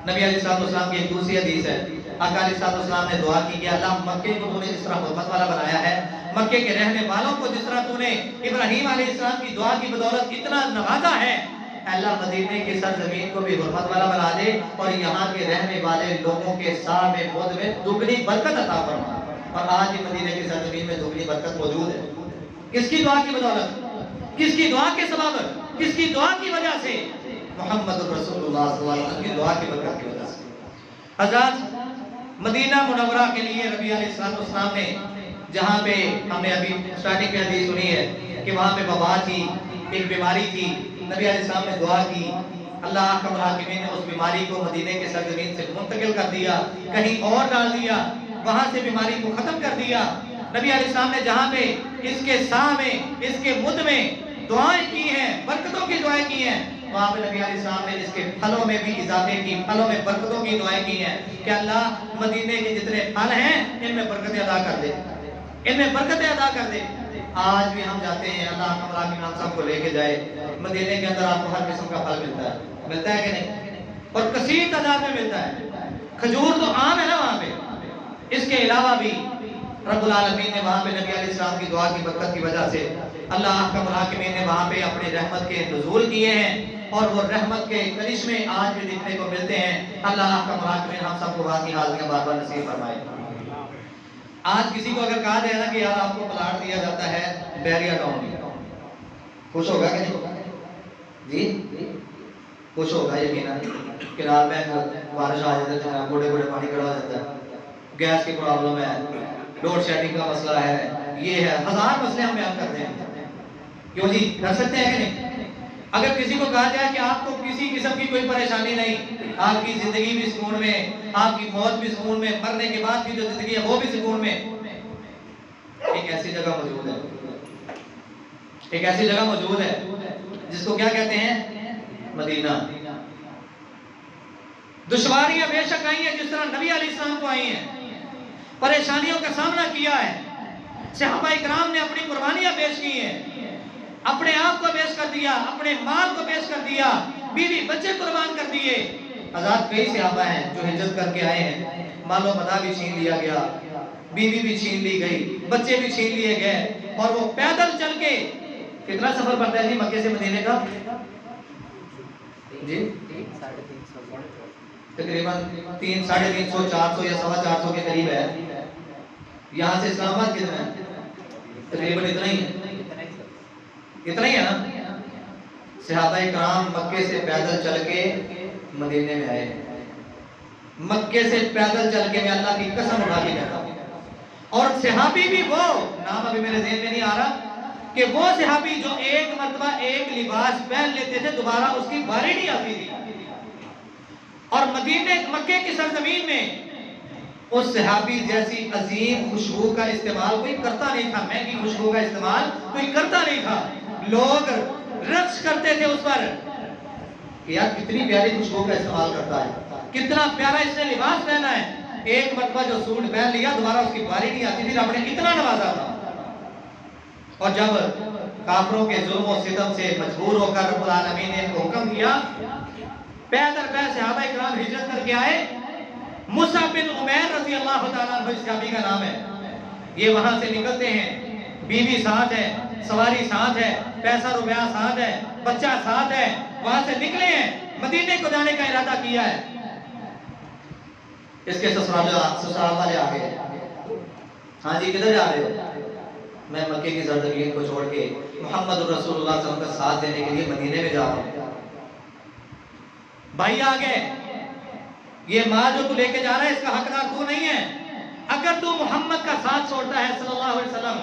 نبی علیہ السلام کی ایک دوسری حدیث ہے. آقا علیہ السلام نے دعا کی کہ اللہ مکے کو تو نے جس طرح حرمت والا بنایا ہے مکے کے رہنے والوں کو جس طرح تو نے ابراہیم علیہ السلام کی دعا کی بدولت اتنا نوازا ہے اللہ مدینے کی سرزمین کو بھی حرمت والا بنا دے اور یہاں کے رہنے والے لوگوں کے سا میں مد میں دگنی برکت عطا فرما. اور آج ہی مدینے کی سرزمین میں دگنی برکت موجود ہے. کس کی دعا کی بدولت؟ کس کی دعا کے سبب؟ کس کی دعا کی وجہ سے؟ محمد رسول اللہ صلی اللہ علیہ وسلم کی دعا کی برکت کی وجہ سے. حضرات مدینہ منورہ کے لیے نبی علیہ السلام نے جہاں پہ ہم نے ابھی سٹارٹنگ میں حدیث سنی ہے کہ وہاں پہ وبا تھی ایک بیماری تھی نبی علیہ السلام نے دعا کی اللہ احکم الحاکمین نے اس بیماری کو مدینے کے سرزمین سے منتقل کر دیا کہیں اور ڈال دیا وہاں سے بیماری کو ختم کر دیا. نبی علیہ السلام نے جہاں پہ اس کے سا میں اس کے مد میں دعائیں کی ہیں برکتوں کی دعائیں کی ہیں وہاں پہ نبی علیہ السلام نے اس کے پھلوں میں بھی اضافے کی پھلوں میں برکتوں کی دعائیں کی ہیں کہ اللہ مدینے کے جتنے پھل ہیں ان میں برکتیں عطا کر دے ان میں برکتیں عطا کر دے. آج بھی ہم جاتے ہیں اللہ ہمارا بھی ہم سب کو لے کے جائے مدینے کے اندر آپ کو ہر قسم کا پھل ملتا ہے کہ نہیں اور کثیر تعداد میں ملتا ہے. کھجور تو عام ہے نا وہاں پہ. اس کے علاوہ بھی رب العالمین نے وہاں پہ نبی علیہ السلام کی دعا کی برکت کی وجہ سے اللہ احکم الحاکمین نے وہاں پہ اپنی رحمت کے نزول کیے ہیں اور وہ رحمت کے کرشمے آج بھی دیکھنے کو ملتے ہیں. اللہ احکم الحاکمین ہم سب کو وہاں کی حاضریاں بار بار نصیب فرمائے. آج کسی کو اگر کہا جائے نا کہ یار آپ کو پلاٹ دیا جاتا ہے بیریا ٹاؤن میں خوش ہوگا کہ نہیں جی خوش ہوگا یقینا کہ رات میں بارش آ جاتا ہے گوڑے گوڑے پانی کھڑا ہو جاتا ہے گیس کی پرابلم ہے لوڈ شیڈنگ کا مسئلہ ہے یہ ہے ہزار مسئلے ہم بیان کرتے ہیں کیوں جی کر سکتے ہیں کہ نہیں. اگر کسی کو کہا جائے کہ آپ کو کسی قسم کی کوئی پریشانی نہیں آپ کی زندگی بھی سکون میں آپ کی موت بھی سکون میں مرنے کے بعد کی جو زندگی ہے وہ بھی سکون میں ایک ایسی جگہ موجود ہے ایک ایسی جگہ موجود ہے جس کو کیا کہتے ہیں مدینہ. دشواریاں بے شک آئی ہیں جس طرح نبی علیہ السلام کو آئی ہیں پریشانیوں کا سامنا کیا ہے صحابہ اکرام نے اپنی قربانیاں پیش کی ہیں اپنے آپ کو پیش کر دیا اپنے مال کو پیش کر دیا بیوی بچے قربان کر دیے. آزاد کئی صحابہ ہیں جو ہجرت کر کے آئے ہیں مال و متاع بھی چھین لیا گیا بیوی بھی چھین لی گئی بچے بھی چھین لیے گئے اور وہ پیدل چل کے کتنا سفر پڑتا ہے جی مکے سے مدینے کا جی تقریباً 300 350 400 یا 450 کے قریب ہے. یہاں سے اسلام آباد کتنا ہے تقریباً اتنا ہی ہے نا. صحابہ کرام مکے سے پیدل چل کے مدینے میں آئے مکے سے پیدل چل کے میں اللہ کی قسم اٹھا کے کہتا ہوں اور صحابی بھی وہ نام ابھی میرے ذہن میں نہیں آ رہا کہ وہ صحابی جو ایک مرتبہ ایک لباس پہن لیتے تھے دوبارہ اس کی باری نہیں آتی تھی اور مدینے مکے کی سرزمین میں اس صحابی جیسی عظیم خوشبو کا استعمال کوئی کرتا نہیں تھا مہنگی خوشبو کا استعمال کوئی کرتا نہیں تھا. لوگ رقص کرتے تھے اس پر کہ یار کتنی پیاری خوشبو کا استعمال کرتا ہے کتنا پیارا اس نے لباس پہنا ہے. ایک مرتبہ جو سوٹ پہن لیا دوبارہ اس کی باری نہیں آتی تھی رب نے اتنا نوازا تھا. اور جب کافروں کے ظلم و ستم سے مجبور ہو کر رب العالمین نے حکم کیا پیدل صحابہ اکرام ہجرت کر کے آئے. مصعب بن عمیر رضی اللہ تعالیٰ عنہ صحابی کا نام ہے. یہ وہاں سے نکلتے ہیں بیوی ساتھ ہے سواری ساتھ ہے، پیسہ روپیہ ساتھ ہے، بچہ ساتھ ہے، وہاں سے نکلے ہیں، مدینے کو جانے کا ارادہ کیا ہے۔ اس کے سسرال والے آ گئے، ہاں جی کدھر جا رہے ہو؟ میں مکے کی زرزمین کو چھوڑ کے محمد رسول اللہ صلی اللہ علیہ وسلم کا ساتھ دینے کے لیے مدینے میں جا رہا ہوں۔ بھائی آ گئے، یہ مال جو تو لے کے جا رہا ہے اس کا حقدار تو نہیں ہے۔ اگر تو محمد کا ساتھ چھوڑتا ہے صلی اللہ علیہ وسلم،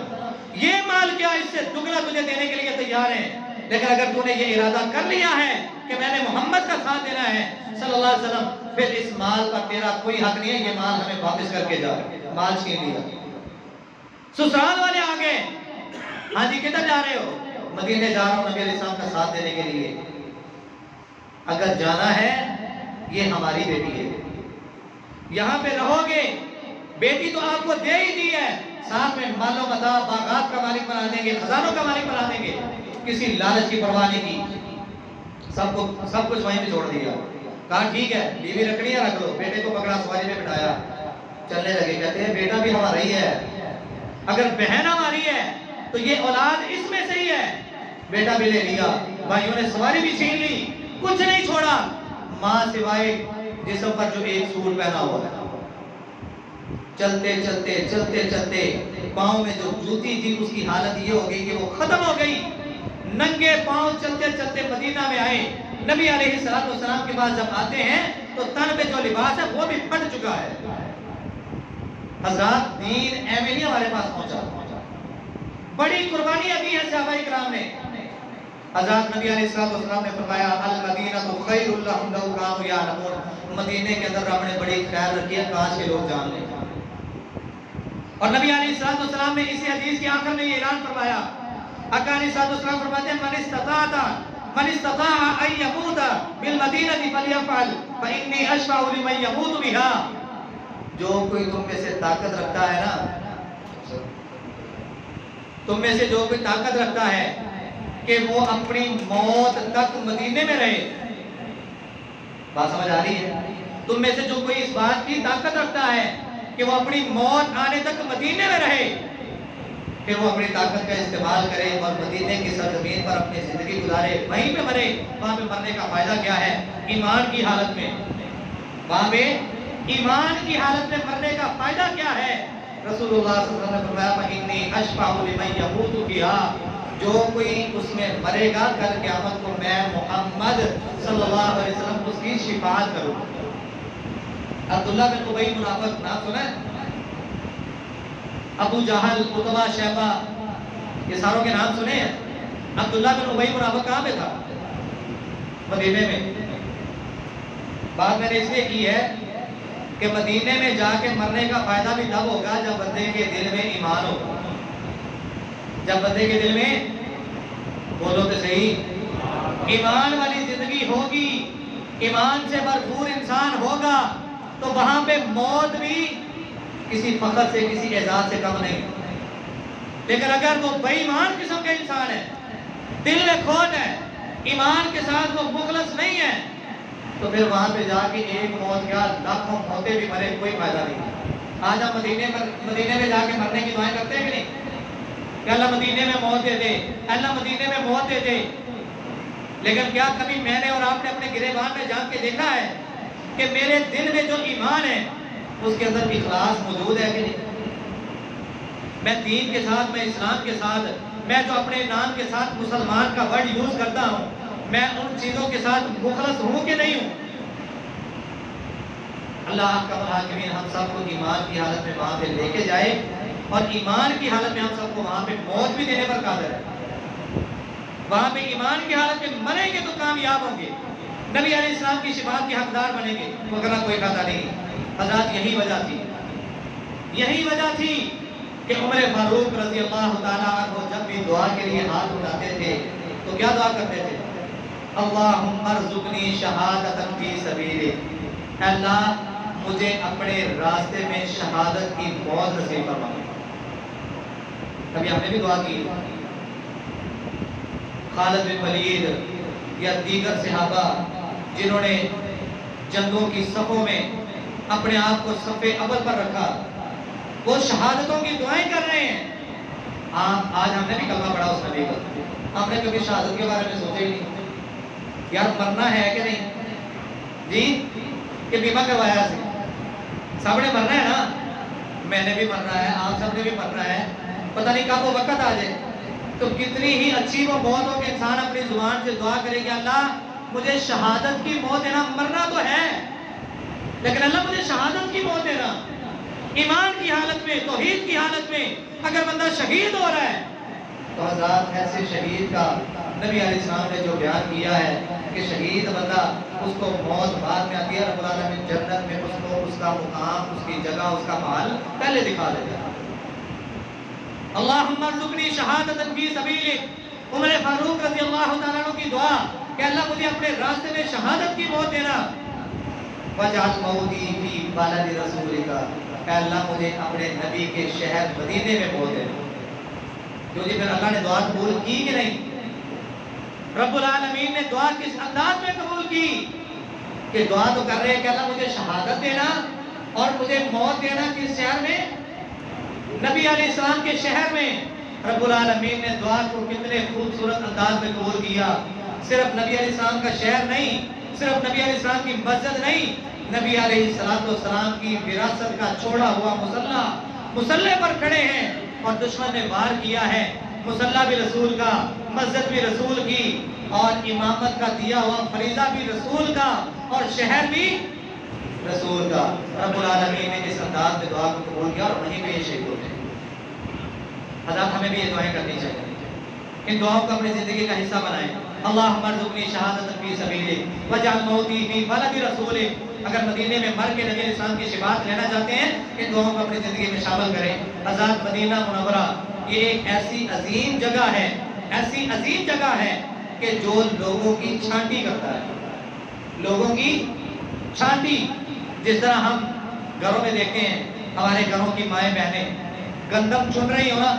یہ مال کیا اس سے دگنا تجھے دینے کے لیے تیار ہے، لیکن اگر تو نے یہ ارادہ کر لیا ہے کہ میں نے محمد کا ساتھ دینا ہے صلی اللہ علیہ وسلم، پھر اس مال پر تیرا کوئی حق نہیں ہے، یہ مال ہمیں واپس کر کے جا۔ مال چھین لیا۔ سسرال والے آ گئے، ہاں جی کدھر جا رہے ہو؟ مدینے جا رہا ہوں نبی علیہ السلام کا ساتھ دینے کے لیے۔ اگر جانا ہے یہ ہماری بیٹی ہے، یہاں پہ رہو گے، بیٹی تو آپ کو دے ہی دی ہے، ساتھ میں مال و متاع باغات کا مالک بنا دیں گے، خزانوں کا مالک بنا دیں گے، کسی لالچ کی پرواہ نہیں کی، سب کچھ وہیں پہ چھوڑ دیا۔ کہا ٹھیک ہے بیوی رکھنی ہے رکھ لو، بیٹے کو پکڑا سواری میں بٹھایا، چلنے لگے۔ کہتے ہیں بیٹا بھی ہمارا ہی ہے، اگر بہن ہماری ہے تو یہ اولاد اس میں سے ہی ہے۔ بیٹا بھی لے لیا، بھائیوں نے سواری بھی چھین لی، کچھ نہیں چھوڑا، ماں سوائے جسم پر جو ایک سوٹ پہنا ہوا ہے۔ چلتے چلتے چلتے چلتے پاؤں میں جو جوتی تھی اس کی حالت یہ ہو گئی کہ وہ ختم ہو گئی۔ ننگے پاؤں چلتے چلتے مدینہ میں آئے، نبی علیہ السلام کے پاس جب آتے ہیں تو تن پہ جو لباس ہے وہ بھی پھٹ چکا ہے۔ حضرات دین ایویں نہیں ہمارے پاس پہنچا، بڑی قربانیاں دی ہیں صحابہ اکرام نے۔ حضرت نبی علیہ السلام نے فرمایا المدینہ خیر لہم لو کانوا یعلمون، مدینے کے اندر رب نے بڑی خیر رکھی ہے، کاش کے لوگ جان لیں۔ اور نبی علیہ السلام نے اسی حدیث کے آخر میں یہ اعلان فرمایا، آقا علیہ السلام فرماتے ہیں من استطاع ان یموت بالمدینہ فلیفعل فانی اشفع لمن یموت بها۔ جو کوئی تم میں سے طاقت رکھتا ہے نا، تم میں سے جو کوئی طاقت رکھتا ہے کہ وہ اپنی موت تک مدینے میں رہے، بات سمجھ آ رہی ہے؟ تم میں سے جو کوئی اس بات کی طاقت رکھتا ہے کہ وہ اپنی موت آنے تک مدینے میں رہے، پھر وہ اپنی طاقت کا استعمال کرے اور مدینے کی سرزمین پر اپنی زندگی گزارے، وہیں پہ مرے، وہاں پہ مرنے کا فائدہ کیا ہے؟ ایمان کی حالت میں، وہاں پہ ایمان کی حالت میں مرنے کا فائدہ کیا ہے؟ رسول اللہ صلی اللہ علیہ وسلم نے فرمایا فإنی اشفع لمن یموت بها، جو کوئی اس میں مرے گا کل قیامت کو میں محمد صلی اللہ علیہ وسلم اس کی شفاعت کروں۔ عبداللہ بن ابی منافق نام سنا ہے؟ ابو جہل، عتبہ، شیبہ، یہ ساروں کے نام سنے ہیں؟ عبداللہ بن ابی منافق کہاں پہ تھا؟ مدینے میں۔ بات میں نے اس لیے کی ہے کہ مدینے میں جا کے مرنے کا فائدہ بھی تب ہوگا جب بندے کے دل میں ایمان ہوگا، جب بندے کے دل میں، بولو تو صحیح، ایمان والی زندگی ہوگی، ایمان سے بھرپور انسان ہوگا، تو وہاں پہ موت بھی کسی فخر سے، کسی اعزاز سے کم نہیں۔ لیکن اگر وہ بے ایمان قسم کا انسان ہے، دل میں کھوٹ ہے، ایمان کے ساتھ وہ مخلص نہیں ہے، تو پھر وہاں پہ جا کے ایک موت کیا لاکھوں موتیں بھی مرے کوئی فائدہ نہیں۔ آج ہم مدینے میں جا کے مرنے کی دعائیں کرتے ہیں کہ نہیں کہ اللہ مدینے میں موت دے دے، اللہ مدینے میں موت دے دے، لیکن کیا کبھی میں نے اور آپ نے اپنے گریبان میں جان کے دیکھا ہے کہ میرے دل میں جو ایمان ہے اس کے اندر اخلاص موجود ہے کہ نہیں؟ میں دین کے ساتھ، میں اسلام کے ساتھ، میں جو اپنے نام کے ساتھ مسلمان کا ورڈ یوز کرتا ہوں، میں ان چیزوں کے ساتھ مخلص ہوں کہ نہیں ہوں؟ اللہ کا الحاکمین ہم سب کو ایمان کی حالت میں وہاں پہ لے کے جائے، اور ایمان کی حالت میں ہم سب کو وہاں پہ موت بھی دینے پر قادر ہے۔ وہاں پہ ایمان کی حالت میں مریں گے تو کامیاب ہوں گے، نبی علیہ السلام کی شفاعت کے حقدار بنیں گے، وغیرہ کوئی فائدہ نہیں۔ حضرات یہی وجہ تھی کہ عمر فاروق رضی اللہ تعالیٰ عنہ جب بھی دعا کے لیے ہاتھ اٹھاتے تھے تو کیا دعا کرتے تھے؟ اللہم ارزقنی شہادتا فی سبیلک، اللہ مجھے اپنے راستے میں شہادت کی موت نصیب فرما۔ کبھی ہم نے بھی دعا کی؟ خالد بن ولید یا دیگر صحابہ جنہوں نے جنگوں کی صفوں میں اپنے آپ کو صف اول پر رکھا، وہ شہادتوں کی دعائیں کر رہے ہیں، آج ہم نے بھی کلمہ پڑھا اس نبی کا، ہم نے کبھی شہادت کے بارے میں سوچا ہی نہیں، یار مرنا ہے کہ نہیں جی، کہ بیمہ کروایا سی سب نے مرنا ہے نا، میں نے بھی مرنا ہے، آپ سب نے بھی مرنا ہے، پتہ نہیں کب وہ وقت آ جائے۔ تو کتنی ہی اچھی وہ موت ہو کہ انسان اپنی زبان سے دعا کرے کہ اللہ مجھے شہادت کی موت دینا، مرنا تو ہے لیکن اللہ مجھے شہادت کی موت دینا، ایمان کی حالت میں، توحید کی حالت میں اگر بندہ شہید ہو رہا ہے تو حضرات ایسے شہید کا نبی علیہ السلام نے جو بیان کیا ہے کہ شہید بندہ اس کو موت بعد میں آتی ہے، رب العالمین جنت میں اس کو اس کا مقام، اس کی جگہ، اس کا محل پہلے دکھا دیتا ہے۔ اللہم ارزقنی شہادۃ فی سبیلک، عمر فاروق رضی اللہ تعالیٰ عنہ کی دعا کہ اللہ مجھے اپنے راستے میں شہادت کی موت دینا، وجعل موتی فی بلد رسولک، کہ اللہ مجھے اپنے نبی کے شہر مدینے میں موت دینا۔ کیونکہ پھر اللہ نے دعا قبول کی کہ نہیں؟ رب العالمین نے دعا کس انداز میں قبول کی کہ دعا تو کر رہے ہیں کہ اللہ مجھے شہادت دینا اور مجھے موت دینا، کس شہر میں؟ نبی علیہ السلام کے شہر میں۔ رب العالمین نے دعا کو کتنے خوبصورت انداز میں قبول کیا، صرف نبی علیہ السلام کا شہر نہیں، صرف نبی علیہ السلام کی مسجد نہیں، نبی علیہ السلام کی وراثت کا چھوڑا ہوا مسلح پر کھڑے ہیں اور دشمن نے وار کیا ہے، مسلح بھی رسول کا، مسجد بھی رسول کی، اور امامت کا دیا ہوا فریضہ بھی رسول کا، اور شہر بھی رسول کا۔ رب العالمین نے اس انداز میں دعا کو قبول کیا اور وہیں پہ یہ شہید ہوتے ہیں۔ حضرات ہمیں بھی یہ دعائیں کرنی چاہیے، ان دعاؤں کو اپنی زندگی کا حصہ بنائیں۔ اللہم ارزقنی شہادۃ فی سبیلک وجعل موتی فی بلد رسولک، اگر مدینے میں مر کے نبی علیہ السلام کی شفاعت لینا چاہتے ہیں ان دعاؤں کو اپنی زندگی میں شامل کریں۔ حضرات مدینہ منورہ یہ ایک ایسی عظیم جگہ ہے، ایسی عظیم جگہ ہے کہ جو لوگوں کی چھانٹی کرتا ہے، لوگوں کی چھانٹی۔ جس طرح ہم گھروں میں دیکھتے ہیں، ہمارے گھروں کی مائیں بہنیں گندم چن رہی ہو نا،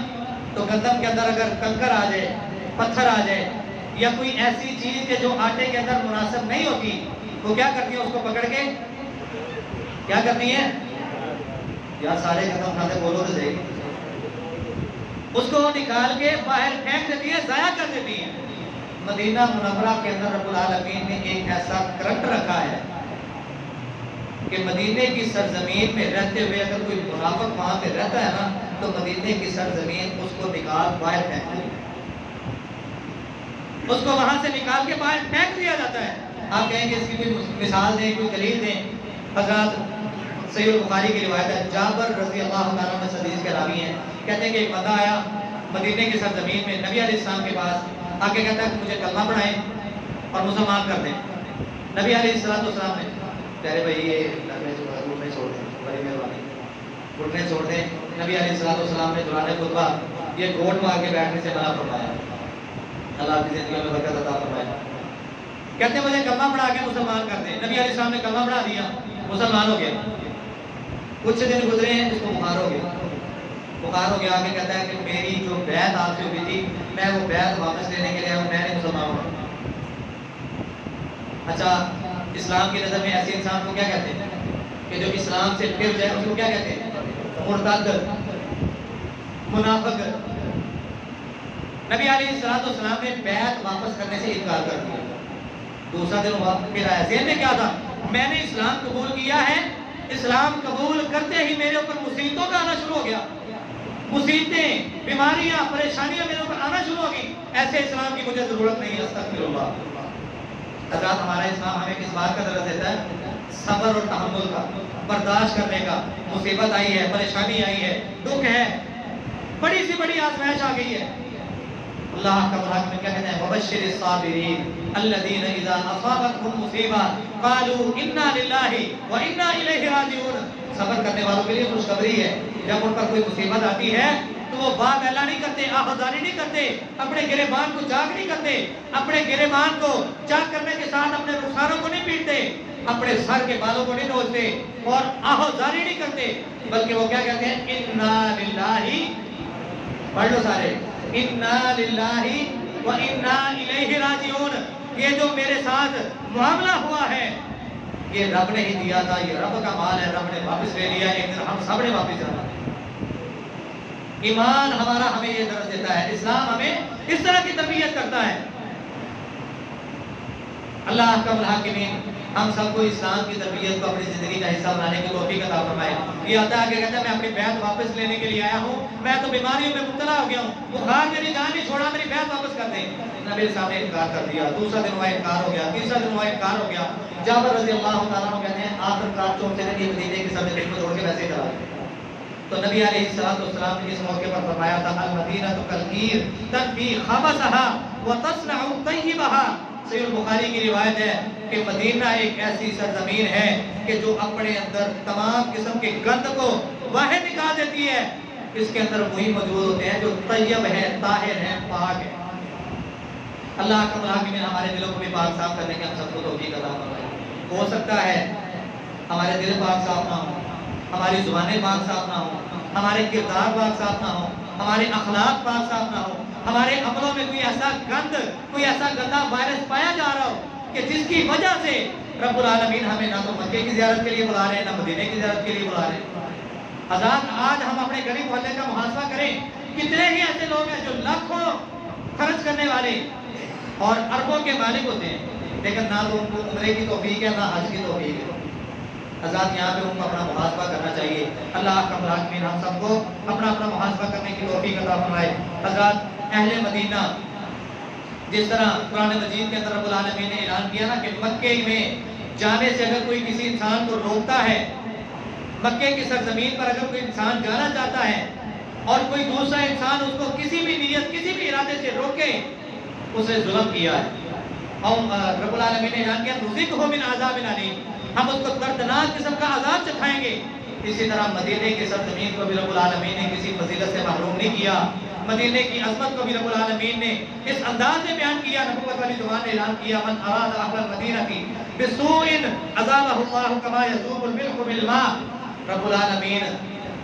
تو گندم کے اندر اگر کنکر آ جائے، پتھر آ جائے یا کوئی ایسی چیز کہ جو آٹے کے اندر مناسب نہیں ہوتی، وہ کیا کرتی ہیں؟ اس کو پکڑ کے کیا کرتی ہیں؟ یار سارے گندم کھاتے بولو تو صحیح، اس کو نکال کے باہر پھینک دیتی ہے، ضائع کر دیتی ہیں۔ مدینہ منورہ کے اندر رب العالمین نے ایک ایسا کرنٹ رکھا ہے کہ مدینے کی سرزمین میں رہتے ہوئے اگر کوئی منافق وہاں پہ رہتا ہے نا تو مدینے کی سرزمین اس کو نکال باہر پھینک دے، اس کو وہاں سے نکال کے باہر پھینک دیا جاتا ہے۔ آپ کہیں گے اس کی کوئی مثال دیں، کوئی دلیل دیں۔ حضرات صحیح البخاری کی روایت ہے، جابر رضی اللہ تعالیٰ عنہ حدیث کے راوی ہیں، کہتے ہیں کہ ایک بندہ آیا مدینے کی سرزمین میں نبی علیہ السلام کے پاس آ کے کہتا ہے کہ مجھے کلمہ پڑھائیں اور مسلمان کر دیں۔ نبی علیہ السلام نے پیارے بھائی یہ گھٹنے چھوڑ دیں، بڑی مہربانی، گھٹنے چھوڑ دیں۔ نبی علیہ السلام نے دوران خطبہ یہ گھوٹ مار کے بیٹھنے سے منع فرمایا، اللہ آپ کی زندگی میں برکت عطا فرمائے۔ کہتے ہیں مجھے کلمہ پڑھا کے مسلمان کر دیں۔ نبی علیہ السلام نے کلمہ پڑھا دیا، مسلمان ہو گیا۔ کچھ دن گزرے ہیں، اس کو بخار ہو گیا، بخار ہو گیا، آگے کہتا ہے کہ میری جو بیعت آپ سے ہوئی تھی میں وہ بیعت واپس لینے کے لیے آیا ہوں، میں نے مسلمان ہوں۔ اچھا اسلام کی نظر میں ایسے انسان کو کیا کہتے ہیں کہ جو اسلام سے پھر جائے، اس کو کیا کہتے ہیں؟ مرتد، منافق۔ نبی علیہ السلام نے بیعت واپس کرنے سے انکار کر دیا۔ دوسرا دن ہوا، پھر آیا، ذہن میں کیا تھا؟ میں نے اسلام قبول کیا ہے، اسلام قبول کرتے ہی میرے اوپر مصیبتوں کا آنا شروع ہو گیا، مصیبتیں، بیماریاں، پریشانیاں میرے اوپر آنا شروع ہو گئی، ایسے اسلام کی مجھے ضرورت نہیں ہے، استغفر اللہ۔ حضرات ہمارا اسلام ہمیں کس بات کا درس دیتا ہے؟ صبر اور تحمل کا، برداشت کرنے کا۔ مصیبت آئی ہے، پریشانی آئی ہے، دکھ ہے، بڑی سی بڑی آزمائش آ گئی ہے، اللہ کا قرآن میں کیا کہتے ہیں؟ وَبَشِّرِ الصَّابِرِينَ الَّذِينَ إِذَا أَصَابَتْهُمْ مُصِیبَةٌ قَالُوا إِنَّا لِلَّهِ وَإِنَّا إِلَیْهِ رَاجِعُونَ۔ صبر کرنے والوں کے لیے خوشخبری ہے، جب ان پر کوئی مصیبت آتی ہے تو وہ باہ پھیلا نہیں کرتے، آہذاری نہیں کرتے، اپنے گریبان کو چاک نہیں کرتے، اپنے گریبان کو چاک کرنے کے ساتھ اپنے رخساروں کو نہیں پیٹتے، اپنے سر کے بالوں کو نہیں نوچتے اور آہذاری نہیں کرتے، بلکہ وہ کیا کہتے ہیں؟ اِنَّا لِلَّهِ، پڑھ لو سارے، اِنَّا لِلَّهِ وَإِنَّا إِلَيْهِ رَاجِعُونَ۔ یہ جو میرے ساتھ معاملہ ہوا ہے یہ رب نے ہی دیا تھا، یہ رب کا مال ہے، رب نے واپس لے لیا، ایک دن ہم سب نے واپس جانا ہے۔ ایمان ہمارا ہمیں یہ درس دیتا ہے، اسلام ہمیں اس طرح کی تربیت کرتا ہے۔ اللہ احکم الحاکمین ہم سب کو اسلام کی تربیت کو اپنی زندگی کا حصہ بنانے کی توفیق عطا فرمائے۔ یہ آتا ہے کہ کہتا ہے میں اپنی بیعت واپس لینے کے لیے آیا ہوں، میں تو بیماریوں میں مبتلا ہو گیا ہوں، بخار میری جان نہیں چھوڑا، میری بیعت واپس کر دیں۔ نبی صاحب نے انکار کر دیا، دوسرا دن ہوا انکار ہو گیا، تیسرا دن ہوا انکار ہو گیا۔ جابر رضی اللہ تعالیٰ عنہ کہتے ہیں آخر کار چوتھے دن یہ مدینے کے سب دل کو چھوڑ کے ویسے ہی چلا گیا۔ تو نبی علیہ السلام نے اس موقع پر فرمایا تھا المدینہ کالکیر تنفی خبثها وتصنع طیبها۔ صحیح البخاری کی روایت ہے کہ مدینہ ایک ایسی سرزمین ہے کہ جو اپنے اندر تمام قسم کے گند کو باہر نکال دیتی ہے، اس کے اندر وہی موجود ہوتے ہیں جو طیب ہیں، طاہر ہیں، پاک ہیں۔ اللہ کا مراقبین ہمارے دلوں کو بھی پاک صاف کرنے کے ہم سب کو توفیق عطا فرمائے۔ ہو سکتا ہے ہمارے دل پاک صاف نہ ہوں، ہماری زبانیں پاک صاف نہ ہوں، ہمارے کردار پاک صاف نہ ہوں، ہمارے اخلاق پاک صاف نہ ہو، ہمارے عملوں میں کوئی ایسا گند، کوئی ایسا گندا وائرس پایا جا رہا ہو کہ جس کی وجہ سے رب العالمین ہمیں نہ تو مکے کی زیارت کے لیے بلا رہے ہیں، نہ مدینے کی زیارت کے لیے بلا رہے ہیں۔ حضرات آج ہم اپنے گلی محلے کا محاسبہ کریں، کتنے ہی ایسے لوگ ہیں جو لاکھوں خرچ کرنے والے اور اربوں کے مالک ہوتے ہیں، لیکن نہ تو ان کو عمرے کی توفیق ہے نہ حج کی توفیق ہے۔ حضرات یہاں پہ ان کو اپنا محاسبہ کرنا چاہیے۔ اللہ کا مراقبین ہم سب کو اپنا محاسبہ کرنے کی توفیق عطا فرمائے۔ حضرات اہل مدینہ جس طرح قرآن مجید کے اندر رب العالمین نے اعلان کیا نا کہ مکے میں جانے سے اگر کوئی کسی انسان کو روکتا ہے، مکے کی سرزمین پر اگر کوئی انسان جانا چاہتا ہے اور کوئی دوسرا انسان اس کو کسی بھی نیت کسی بھی ارادے سے روکے، اسے ظلم کیا ہے۔ اور رب العالمین نے اعلان کیا نذقہ من عذاب علیم، ہم اس کو دردناک قسم کا عذاب چکھائیں گے۔ اسی طرح مدینے کی سرزمین کو بھی رب العالمین نے کسی فضیلت سے محروم نہیں کیا۔ مدینے کی عظمت کو بھی رب العالمین نے اس انداز میں بیان کیا، نبوت والی زبان نے اعلان کیا من اراد اہل المدینہ بسوء عذابہ اللہ کما یذوب الملح بالماء۔ رب العالمین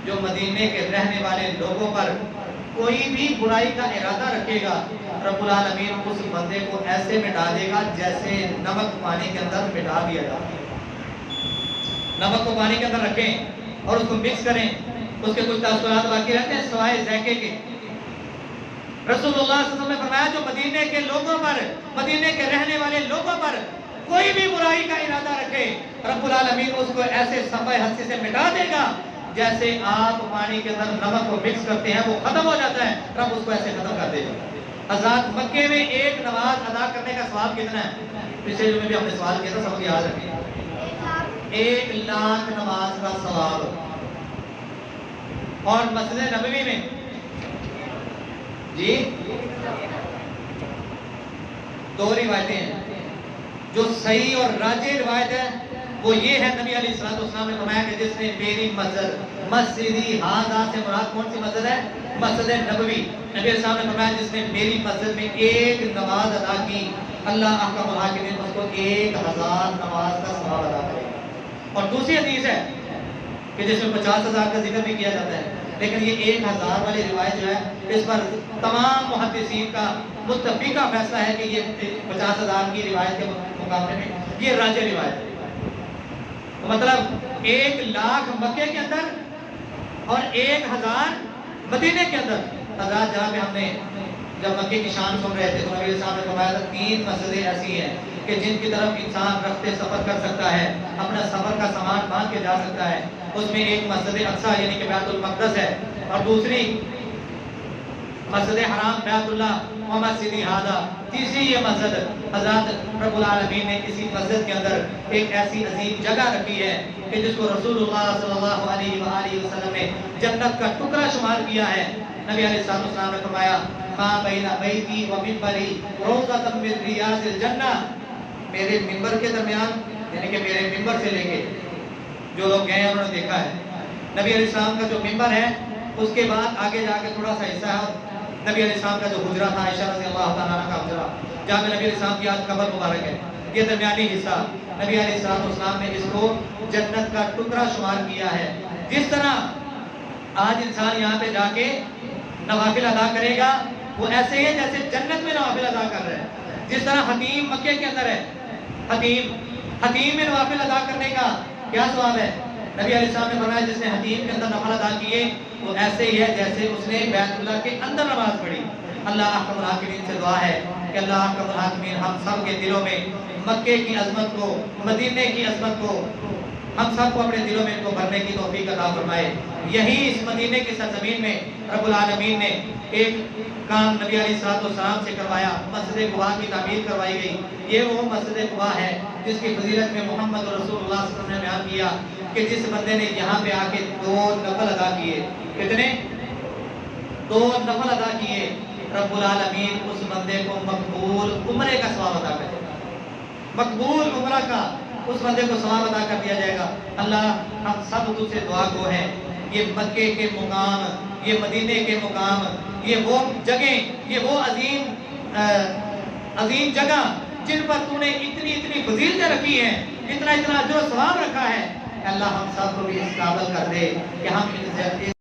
جو مدینے کے رہنے والے لوگوں پر کوئی بھی برائی کا ارادہ رکھے گا، رب العالمین اس بندے کو ایسے مٹا دے گا جیسے نمک پانی کے اندر مٹا دیا جاتا ہے۔ نمک کو پانی کے اندر رکھیں اور اس کو مکس کریں، اس کے کچھ تاثرات باقی رہتے ہیں سوائے ذائقے کے۔ رسول اللہ صلی اللہ علیہ وسلم نے فرمایا جو مدینے کے لوگوں پر، مدینے کے رہنے والے لوگوں پر کوئی بھی برائی کا ارادہ رکھے، رب العالمین اس کو ایسے صفحہ ہستی سے مٹا دے گا جیسے آپ پانی کے اندر نمک کو مکس کرتے ہیں، وہ ختم ہو جاتا ہے، رب اس کو ایسے ختم کر دے گا۔ حضرات مکے میں ایک نماز ادا کرنے کا ثواب کتنا ہے؟ پچھلے جو میں بھی ہم نے سوال کیا تھا، سب یاد رکھیں 1,00,000 نماز کا ثواب۔ اور مسجد نبوی میں جی 2 روایتیں ہیں، جو صحیح اور راجح روایت ہے وہ یہ ہے، نبی علیہ السلام نے فرمایا کہ جس نے میری مسجدی ہاذا سے مراد کون سی مسجد ہے؟ مسجد نبوی۔ نبی علیہ السلام نے فرمایا جس نے میری مسجد میں ایک نماز ادا کی، اللہ احکم الحاکمین اس کو 1,000 نماز کا ثواب ادا کرے گا۔ اور دوسری حدیث ہے کہ جس میں 50,000 کا ذکر بھی کیا جاتا ہے، لیکن یہ 1,000 والی روایت جو ہے اس پر تمام محدثین کا متفقہ فیصلہ ہے کہ یہ 50,000 کی روایت کے مقابلے میں یہ راجح روایت ہے۔ مطلب 1,00,000 مکے کے اندر اور 1,000 مدینے کے اندر۔ حضرات جہاں پہ ہم نے جب مکے کی شان سن رہے تھے تو نبی علیہ السلام نے فرمایا تھا 3 مسجدیں ایسی ہیں کہ جن کی طرف انسان رفتے سفر کر سکتا ہے، اپنا سفر کا سامان باندھ کے جا سکتا ہے۔ اس میں ایک مسجد اقصی یعنی کہ بیت المقدس ہے، اور دوسری مسجد حرام بیت اللہ و مسجد ہذا، تیسری یہ مسجد۔ حضرات رب العالمین نے اسی مسجد کے اندر ایک ایسی عظیم جگہ رکھی ہے کہ جس کو رسول اللہ صلی اللہ علیہ وآلہ وسلم نے جنت کا ٹکڑا شمار کیا ہے۔ نبی علیہ السلام نے فرمایا ما بین بیتی و منبری روضۃ من ریاض الجنہ، میرے منبر کے درمیان یعنی کہ میرے منبر سے لے کے جو لوگ گئے ہیں انہوں نے دیکھا ہے، نبی علیہ السلام کا جو منبر ہے اس کے بعد آگے جا کے تھوڑا سا حصہ ہے نبی علیہ السلام کا جو حجرہ تھا، عائشہ رضی اللہ تعالیٰ عنہ کا حجرہ جہاں پہ نبی علیہ السلام کی آج قبر مبارک ہے، یہ درمیانی حصہ نبی علیہ السلام نے اس کو جنت کا ٹکڑا شمار کیا ہے۔ جس طرح آج انسان یہاں پہ جا کے نوافل ادا کرے گا وہ ایسے ہی ہے جیسے جنت میں نوافل ادا کر رہے ہیں۔ جس طرح حتیم مکے کے اندر ہے، حتیم میں نوافل ادا کرنے کا کیا ثواب ہے؟ نبی علیہ السلام نے فرمایا جس نے حتیم کے اندر نفل ادا کیے وہ ایسے ہی ہے جیسے اس نے بیت اللہ کے اندر نماز پڑھی۔ اللہ احکم الحاکمین سے دعا ہے کہ اللہ احکم الحاکمین ہم سب کے دلوں میں مکے کی عظمت کو، مدینے کی عظمت کو، ہم سب کو اپنے دلوں میں ان کو بھرنے کی توفیق عطا فرمائے۔ یہی اس مدینے کی سرزمین میں رب العالمین نے ایک کام نبی علیہ السلام سے کروایا، مسجد قباء کی تعمیر کروائی گئی۔ یہ وہ مسجد قباء ہے جس کی فضیلت میں محمد رسول اللہ صلی اللہ علیہ وسلم نے بیان کیا کہ جس بندے نے یہاں پہ آ کے 2 نفل ادا کیے، کتنے؟ 2 نفل ادا کیے، رب العالمین اس بندے کو مقبول عمرے کا ثواب عطا کر دے گا، مقبول عمرہ کا اس بندے کو ثواب عطا کر دیا جائے گا۔ اللہ ہم سب تجھ سے دعا گو ہیں، یہ مکے کے مقام، یہ مدینے کے مقام، یہ وہ جگہیں، یہ وہ عظیم جگہ جن پر تو نے اتنی فضیلتیں رکھی ہیں، اتنا اجر و ثواب رکھا ہے، اللہ ہم سب کو بھی اس قابل کر دے کہ ہم ان سے